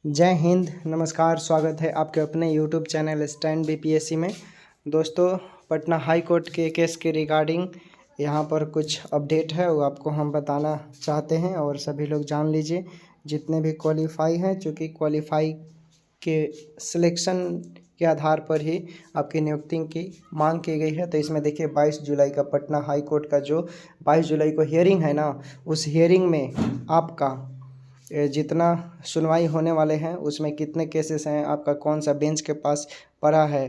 जय हिंद, नमस्कार। स्वागत है आपके अपने यूट्यूब चैनल स्टैंड बीपीएससी में। दोस्तों, पटना हाई कोर्ट के केस के रिगार्डिंग यहाँ पर कुछ अपडेट है, वो आपको हम बताना चाहते हैं और सभी लोग जान लीजिए जितने भी क्वालिफाई हैं, चूँकि क्वालिफाई के सिलेक्शन के आधार पर ही आपकी नियुक्ति की मांग की गई है। तो इसमें देखिए 22 जुलाई का पटना हाई कोर्ट का जो 22 जुलाई को हियरिंग है ना, उस हियरिंग में आपका जितना सुनवाई होने वाले हैं उसमें कितने केसेस हैं, आपका कौन सा बेंच के पास पड़ा है,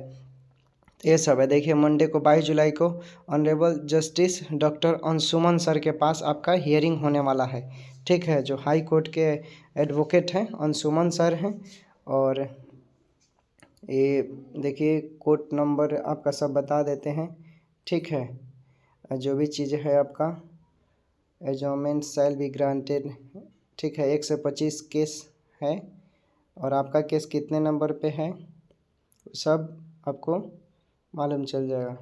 ये सब है। देखिए मंडे को 22 जुलाई को honourable justice doctor Anshuman sir के पास आपका हियरिंग होने वाला है। ठीक है, जो हाई कोर्ट के एडवोकेट हैं अंशुमन सर हैं। और ये देखिए कोर्ट नंबर आपका सब बता देते हैं। ठीक है, जो भी चीज़ है आपका एडजॉर्नमेंट शैल बी ग्रांटेड। ठीक है, 1 से 25 केस है और आपका केस कितने नंबर पे है सब आपको मालूम चल जाएगा।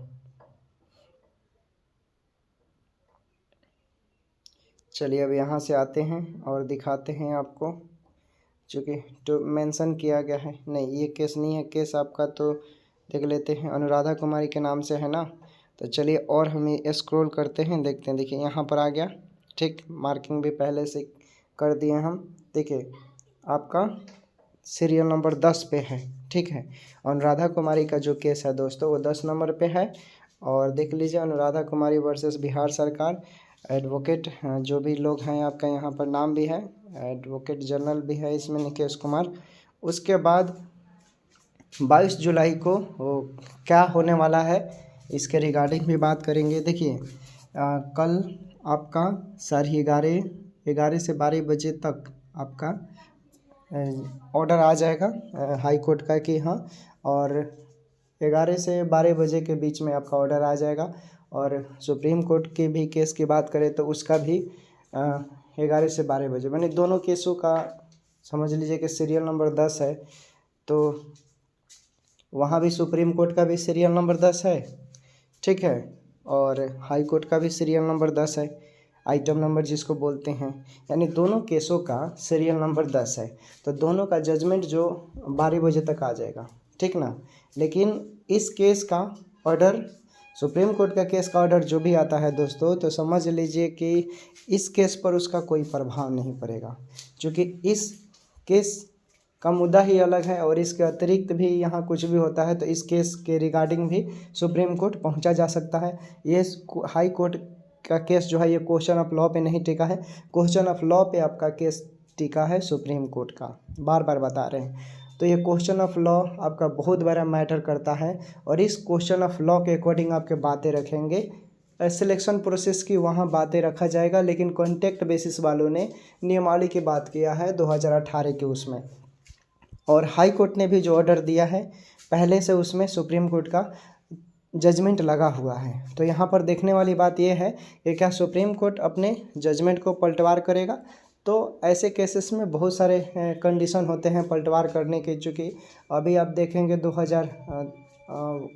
चलिए अब यहाँ से आते हैं और दिखाते हैं आपको, चूँकि तो मेंशन किया गया है। नहीं, ये केस नहीं है। केस आपका तो देख लेते हैं, अनुराधा कुमारी के नाम से है ना। तो चलिए और हम स्क्रॉल करते हैं, देखते हैं। देखिए यहाँ पर आ गया। ठीक, मार्किंग भी पहले से कर दिए हम। देखिए आपका सीरियल नंबर 10 पे है। ठीक है, अनुराधा कुमारी का जो केस है दोस्तों वो 10 नंबर पे है। और देख लीजिए अनुराधा कुमारी वर्सेस बिहार सरकार। एडवोकेट जो भी लोग हैं आपका यहाँ पर नाम भी है, एडवोकेट जनरल भी है इसमें निकेश कुमार। उसके बाद 22 जुलाई को वो क्या होने वाला है इसके रिगार्डिंग भी बात करेंगे। देखिए कल आपका 11:30 से 12 बजे तक आपका ऑर्डर आ जाएगा हाई कोर्ट का कि हाँ, और 11 से 12 बजे के बीच में आपका ऑर्डर आ जाएगा। और सुप्रीम कोर्ट के भी केस की बात करें तो उसका भी 11 से 12 बजे, मैंने दोनों केसों का समझ लीजिए कि सीरियल नंबर 10 है। तो वहाँ भी सुप्रीम कोर्ट का भी सीरियल नंबर 10 है। ठीक है, और हाई कोर्ट का भी सीरियल नंबर 10 है, आइटम नंबर जिसको बोलते हैं। यानी दोनों केसों का सीरियल नंबर 10 है। तो दोनों का जजमेंट जो 12 बजे तक आ जाएगा। ठीक ना। लेकिन इस केस का ऑर्डर, सुप्रीम कोर्ट का केस का ऑर्डर जो भी आता है दोस्तों, तो समझ लीजिए कि इस केस पर उसका कोई प्रभाव नहीं पड़ेगा, क्योंकि इस केस का मुद्दा ही अलग है। और इसके अतिरिक्त भी यहाँ कुछ भी होता है तो इस केस के रिगार्डिंग भी सुप्रीम कोर्ट पहुँचा जा सकता है। ये हाई कोर्ट का केस जो है ये क्वेश्चन ऑफ लॉ पे नहीं टिका है, क्वेश्चन ऑफ लॉ पे आपका केस टिका है सुप्रीम कोर्ट का, बार बार बता रहे हैं। तो ये क्वेश्चन ऑफ लॉ आपका बहुत बड़ा मैटर करता है और इस क्वेश्चन ऑफ लॉ के अकॉर्डिंग आपके बातें रखेंगे। सिलेक्शन प्रोसेस की वहाँ बातें रखा जाएगा, लेकिन कॉन्टेक्ट बेसिस वालों ने नियमावली की बात किया है 2018 के उसमें। और हाई कोर्ट ने भी जो ऑर्डर दिया है पहले से उसमें सुप्रीम कोर्ट का जजमेंट लगा हुआ है। तो यहाँ पर देखने वाली बात यह है कि क्या सुप्रीम कोर्ट अपने जजमेंट को पलटवार करेगा। तो ऐसे केसेस में बहुत सारे कंडीशन होते हैं पलटवार करने के, चूँकि अभी आप देखेंगे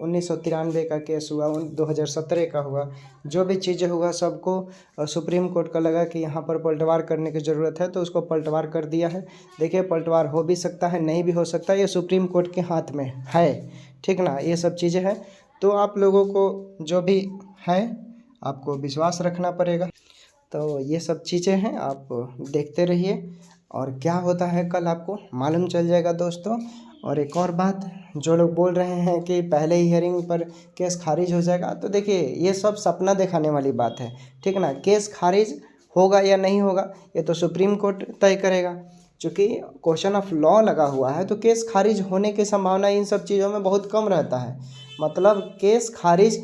1993 का केस हुआ, 2017 का हुआ, जो भी चीज़ें हुआ सबको सुप्रीम कोर्ट का लगा कि यहाँ पर पलटवार करने की ज़रूरत है, तो उसको पलटवार कर दिया है। देखिए पलटवार हो भी सकता है, नहीं भी हो सकता, ये सुप्रीम कोर्ट के हाथ में है। ठीक ना, ये सब चीज़ें हैं। तो आप लोगों को जो भी है आपको विश्वास रखना पड़ेगा। तो ये सब चीज़ें हैं, आप देखते रहिए और क्या होता है कल आपको मालूम चल जाएगा दोस्तों। और एक और बात, जो लोग बोल रहे हैं कि पहले ही हियरिंग पर केस खारिज हो जाएगा, तो देखिए ये सब सपना दिखाने वाली बात है। ठीक ना, केस खारिज होगा या नहीं होगा ये तो सुप्रीम कोर्ट तय करेगा। चूँकि क्वेश्चन ऑफ लॉ लगा हुआ है तो केस खारिज होने की संभावना इन सब चीज़ों में बहुत कम रहता है। मतलब केस खारिज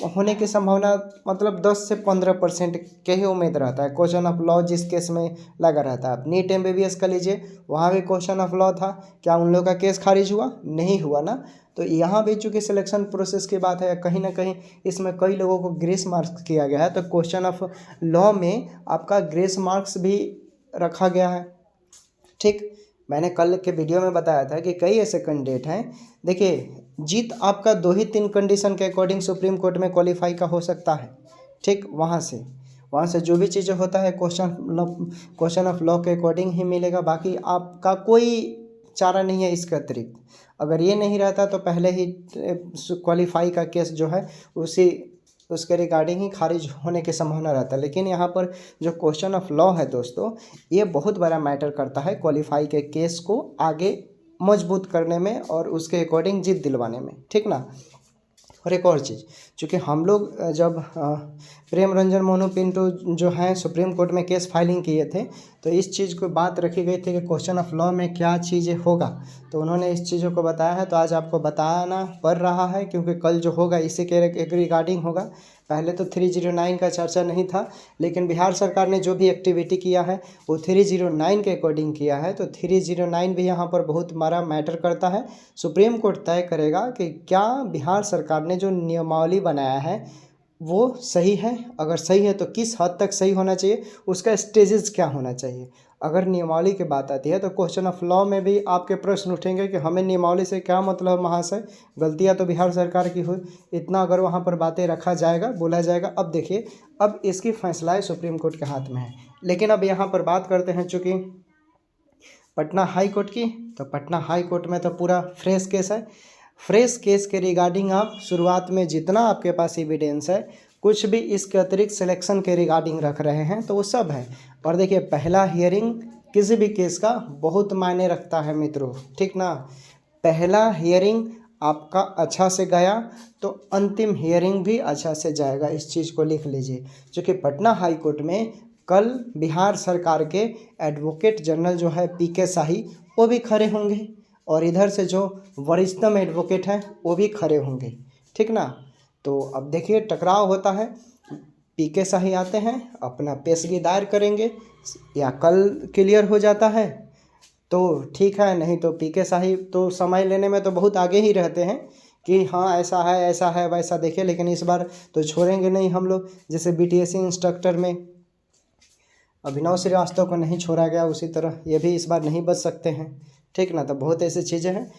होने की संभावना मतलब 10 से 15% के ही उम्मीद रहता है क्वेश्चन ऑफ लॉ जिस केस में लगा रहता है। आप नीट MBBS का लीजिए, वहाँ भी क्वेश्चन ऑफ लॉ था, क्या उन लोगों का केस खारिज हुआ? नहीं हुआ ना। तो यहाँ भी चूँकि सिलेक्शन प्रोसेस की बात है, कहीं ना कहीं इसमें कई लोगों को ग्रेस मार्क्स किया गया है, तो क्वेश्चन ऑफ लॉ में आपका ग्रेस मार्क्स भी रखा गया है। ठीक, मैंने कल के वीडियो में बताया था कि कई ऐसे कैंडिडेट हैं। देखिए जीत आपका 2 ही 3 कंडीशन के अकॉर्डिंग सुप्रीम कोर्ट में क्वालिफाई का हो सकता है। ठीक, वहाँ से वहाँ से जो भी चीज़ें होता है क्वेश्चन ऑफ लॉ के अकॉर्डिंग ही मिलेगा। बाकी आपका कोई चारा नहीं है इसके अतिरिक्त। अगर ये नहीं रहता तो पहले ही क्वालिफाई का केस जो है उसके रिगार्डिंग ही खारिज होने की संभावना रहता है। लेकिन यहाँ पर जो क्वेश्चन ऑफ लॉ है दोस्तों, ये बहुत बड़ा मैटर करता है क्वालिफाई के केस को आगे मजबूत करने में और उसके अकॉर्डिंग जीत दिलवाने में, ठीक ना। और एक और चीज़, चूँकि हम लोग जब प्रेम रंजन मोनू पिंटू जो हैं सुप्रीम कोर्ट में केस फाइलिंग किए थे, तो इस चीज़ को बात रखी गई थी कि क्वेश्चन ऑफ लॉ में क्या चीज़ें होगा, तो उन्होंने इस चीज़ों को बताया है। तो आज आपको बताना पड़ रहा है क्योंकि कल जो होगा इसी के रिगार्डिंग होगा। पहले तो 309 का चर्चा नहीं था, लेकिन बिहार सरकार ने जो भी एक्टिविटी किया है वो 309 के अकॉर्डिंग किया है। तो 309 भी यहाँ पर बहुत बड़ा मैटर करता है। सुप्रीम कोर्ट तय करेगा कि क्या बिहार सरकार ने जो नियमावली बनाया है वो सही है, अगर सही है तो किस हद तक सही होना चाहिए, उसका स्टेजेस क्या होना चाहिए। अगर नियमावली की बात आती है तो क्वेश्चन ऑफ लॉ में भी आपके प्रश्न उठेंगे कि हमें नियमावली से क्या मतलब महाशय, गलतियां तो बिहार सरकार की हुई, इतना अगर वहां पर बातें रखा जाएगा, बोला जाएगा। अब देखिए, अब इसकी फैसला सुप्रीम कोर्ट के हाथ में है। लेकिन अब यहाँ पर बात करते हैं चूँकि पटना हाई कोर्ट की, तो पटना हाई कोर्ट में तो पूरा फ्रेश केस है। फ्रेश केस के रिगार्डिंग आप शुरुआत में जितना आपके पास एविडेंस है, कुछ भी इसके अतिरिक्त सिलेक्शन के रिगार्डिंग रख रहे हैं तो वो सब है। और देखिए, पहला हियरिंग किसी भी केस का बहुत मायने रखता है मित्रों, ठीक ना। पहला हियरिंग आपका अच्छा से गया तो अंतिम हियरिंग भी अच्छा से जाएगा, इस चीज़ को लिख लीजिए। क्योंकि पटना हाई कोर्ट में कल बिहार सरकार के एडवोकेट जनरल जो है PK शाही वो भी खड़े होंगे, और इधर से जो वरिष्ठतम एडवोकेट हैं वो भी खड़े होंगे, ठीक ना। तो अब देखिए, टकराव होता है, PK शाही आते हैं, अपना पेशगी दायर करेंगे, या कल क्लियर हो जाता है तो ठीक है, नहीं तो PK शाही तो समय लेने में तो बहुत आगे ही रहते हैं कि हाँ ऐसा है वैसा देखे। लेकिन इस बार तो छोड़ेंगे नहीं हम लोग। जैसे BTSC इंस्ट्रक्टर में अभिनव श्रीवास्तव को नहीं छोड़ा गया, उसी तरह ये भी इस बार नहीं बच सकते हैं, ठीक ना। तो बहुत ऐसी चीज़ें हैं।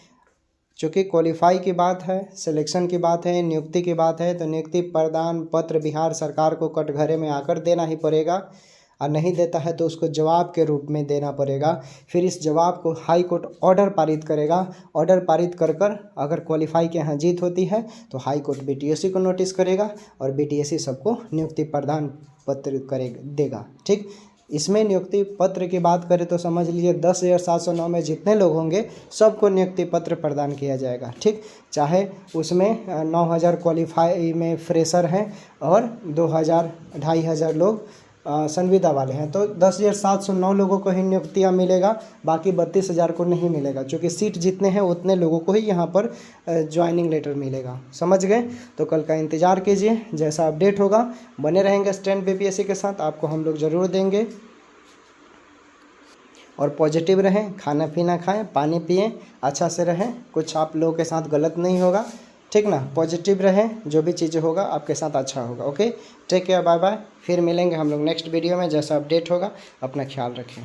चूँकि क्वालिफाई की बात है, सिलेक्शन की बात है, नियुक्ति की बात है, तो नियुक्ति प्रदान पत्र बिहार सरकार को कटघरे में आकर देना ही पड़ेगा, और नहीं देता है तो उसको जवाब के रूप में देना पड़ेगा। फिर इस जवाब को हाई कोर्ट ऑर्डर पारित करेगा। ऑर्डर पारित कर अगर क्वालिफाई के यहाँ जीत होती है तो हाई कोर्ट BTSC को नोटिस करेगा, और BTSC सबको नियुक्ति प्रदान पत्र देगा, ठीक। इसमें नियुक्ति पत्र की बात करें तो समझ लीजिए 10,709 में जितने लोग होंगे सबको नियुक्ति पत्र प्रदान किया जाएगा, ठीक। चाहे उसमें 9,000 क्वालिफाई में फ्रेशर हैं और 2,000-2,500 लोग संविदा वाले हैं, तो 10,709 लोगों को ही नियुक्तियाँ मिलेगा, बाकी 32,000 को नहीं मिलेगा। क्योंकि सीट जितने हैं उतने लोगों को ही यहाँ पर ज्वाइनिंग लेटर मिलेगा, समझ गए। तो कल का इंतज़ार कीजिए, जैसा अपडेट होगा बने रहेंगे स्टैंड BPSC के साथ, आपको हम लोग ज़रूर देंगे। और पॉजिटिव रहें, खाना पीना खाएं, पानी पिएं, अच्छा से रहें, कुछ आप लोगों के साथ गलत नहीं होगा, ठीक ना। पॉजिटिव रहें, जो भी चीज़ें होगा आपके साथ अच्छा होगा। Okay, take care, bye bye. फिर मिलेंगे हम लोग नेक्स्ट वीडियो में, जैसा अपडेट होगा। अपना ख्याल रखें।